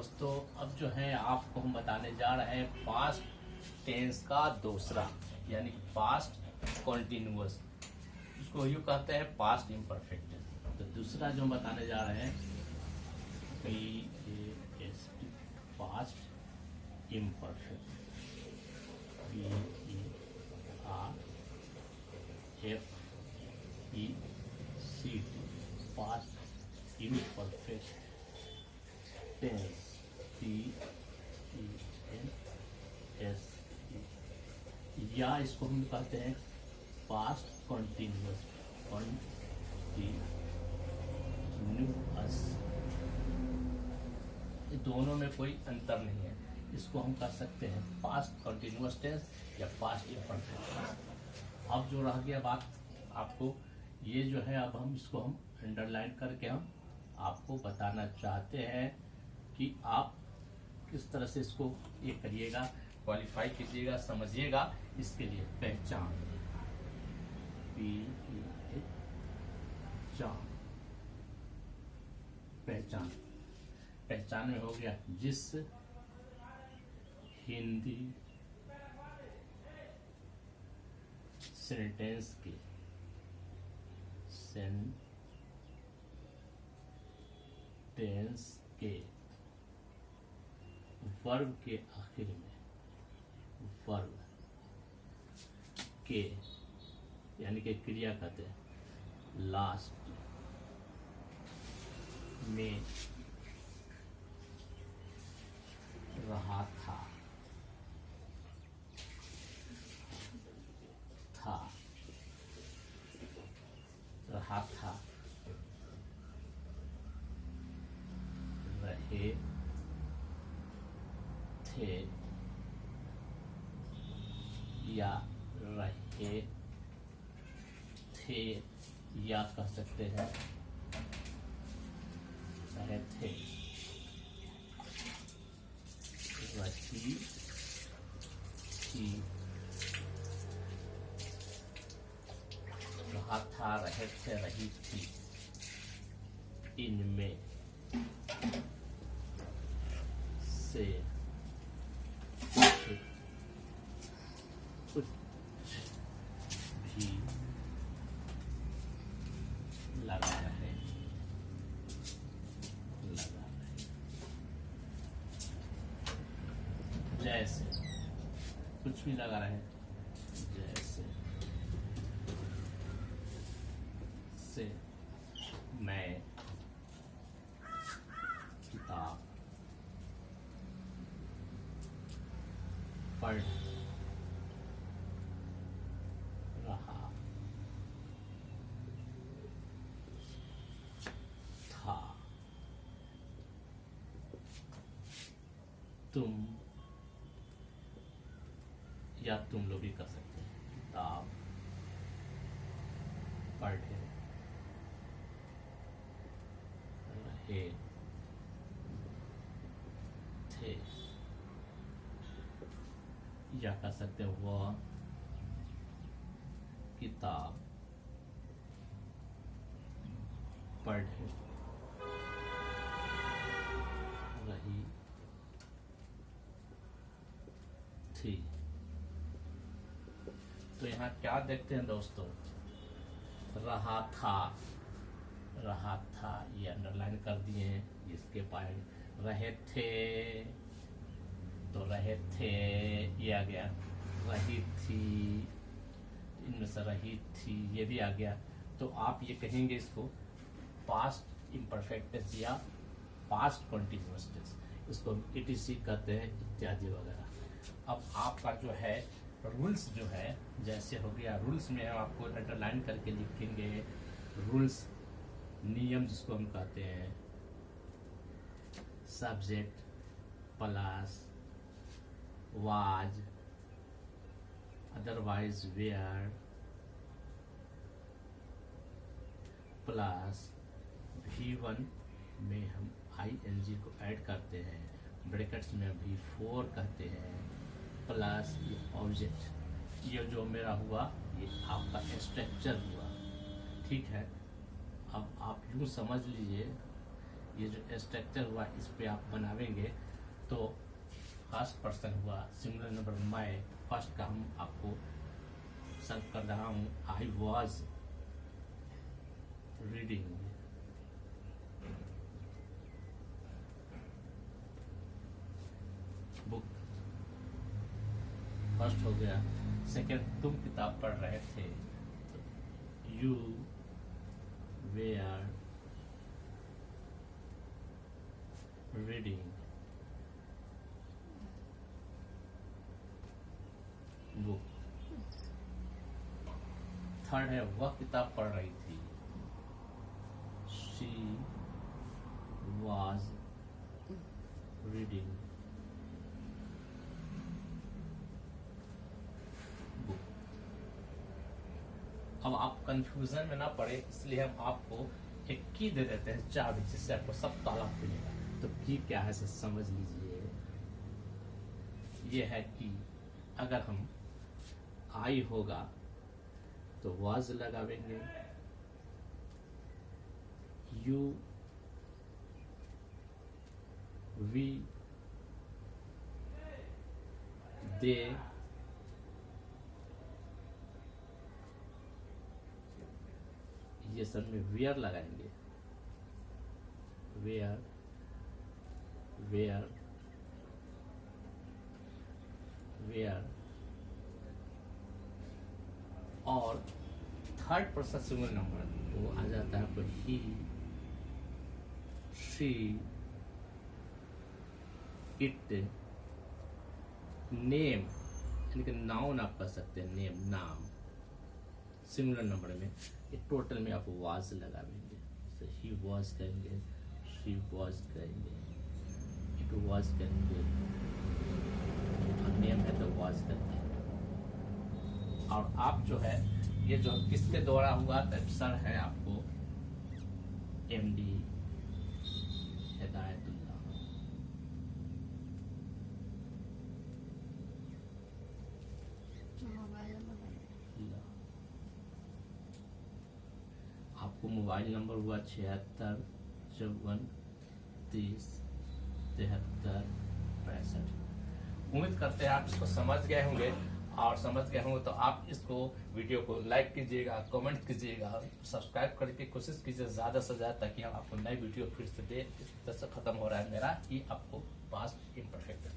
दोस्तों, अब जो है आपको हम बताने जा रहे हैं पास्ट टेंस का दूसरा, यानी पास्ट कॉन्टिन्यूअस। उसको यूँ कहते हैं पास्ट इम्परफेक्ट। तो दूसरा जो हम बताने जा रहे हैं PAST, past imperfect. PARFECT, past imperfect tense. TENS, या इसको हम कहते हैं पास्ट कॉन्टिन्यूअस। दोनों में कोई अंतर नहीं है। इसको हम कर सकते हैं पास्ट कॉन्टिन्यूअस टेंस या पास्ट इम्परफेक्ट टेंस। अब जो रह गया बात आपको, ये जो है अब हम इसको हम अंडरलाइन करके हम आपको बताना चाहते हैं कि आप किस तरह से इसको ये करिएगा, क्वालिफाई कीजिएगा, समझिएगा। इसके लिए पहचान, पहचान। पहचान में हो गया जिस हिंदी सेंटेंस के वर्ब के आखिर में, वर्ब के यानी कि क्रिया कहते हैं, लास्ट में रहा था, रहा था, रहे थे, या रहे थे, या कह सकते हैं रहे थे, रही थी, रहा था, रहे थे, रही थी। इनमें से कुछ भी लगा रहे, जैसे कुछ भी लगा रहे, जैसे से मैं किताब पढ़ रहा था, तुम, या तुम लोग भी कर सकते हैं, किताब पढ़े रहे थे, या कर सकते हो वह किताब पढ़ रही थी। तो यहाँ क्या देखते हैं दोस्तों, रहा था, रहा था ये अंडरलाइन कर दिए हैं, इसके पॉइंट। रहे थे तो रहे थे ये आ गया, रही थी, इनमें से रही थी ये भी आ गया। तो आप ये कहेंगे इसको पास्ट इम्परफेक्ट टेंस या पास्ट कॉन्टिन्यूअस टेंस, इसको ETC कहते हैं, इत्यादि वगैरह। अब आपका जो है रूल्स जो है, जैसे हो गया रूल्स में हम आपको अंडरलाइन करके लिखेंगे रूल्स, नियम जिसको हम कहते हैं, subject plus was, otherwise were plus V1 में हम ING को ऐड करते हैं, ब्रैकेट्स में V4 कहते हैं, प्लस ये ऑब्जेक्ट, ये जो मेरा हुआ ये आपका स्ट्रक्चर हुआ। ठीक है, अब आप यूँ समझ लीजिए ये जो स्ट्रक्चर हुआ इस पे आप बनावेंगे तो फर्स्ट पर्सन हुआ, सिंगुलर नंबर मैं, फर्स्ट का हम आपको सर्व कर रहा हूँ, I was reading, book first हो गया। सेकेंड तुम किताब पढ़ रहे थे, you were reading book. Third है वह किताब पढ़ रही थी, शी वॉज रीडिंग बुक। अब आप कंफ्यूजन में ना पड़े इसलिए हम आपको एक की दे देते हैं चाबी, जिससे आपको सब ताला खुलेगा। तो की क्या है इसे समझ लीजिए। ये है कि अगर हम आई होगा तो वाज लगावेंगे, यू वी दे ये सब में वेयर लगाएंगे, वेयर वेयर वेयर। और थर्ड पर्सन सिंगुलर नंबर वो आ जाता है आपको ही, शी, इट, नेम यानी कि नाउन आप कर सकते हैं, नेम नाम सिंगुलर नंबर में। ये टोटल में आप वाज लगाएंगे, जैसे ही वाज करेंगे, शी वाज करेंगे, इट वाज करेंगे, और नेम है तो वाज करते हैं। और आप जो है ये जो किसके द्वारा हुआ सर है आपको MD हिदायतुल्लाह। आपको मोबाइल नंबर हुआ 76 54 30 73 65। उम्मीद करते हैं आप इसको समझ गए होंगे, और समझ गए होंगे तो आप इसको वीडियो को लाइक कीजिएगा, कमेंट कीजिएगा, सब्सक्राइब करके कोशिश कीजिए ज़्यादा से ज़्यादा, ताकि हम आपको नई वीडियो फिर से दे। इस तरह से खत्म हो रहा है मेरा कि आपको पास्ट इम्परफेक्ट है।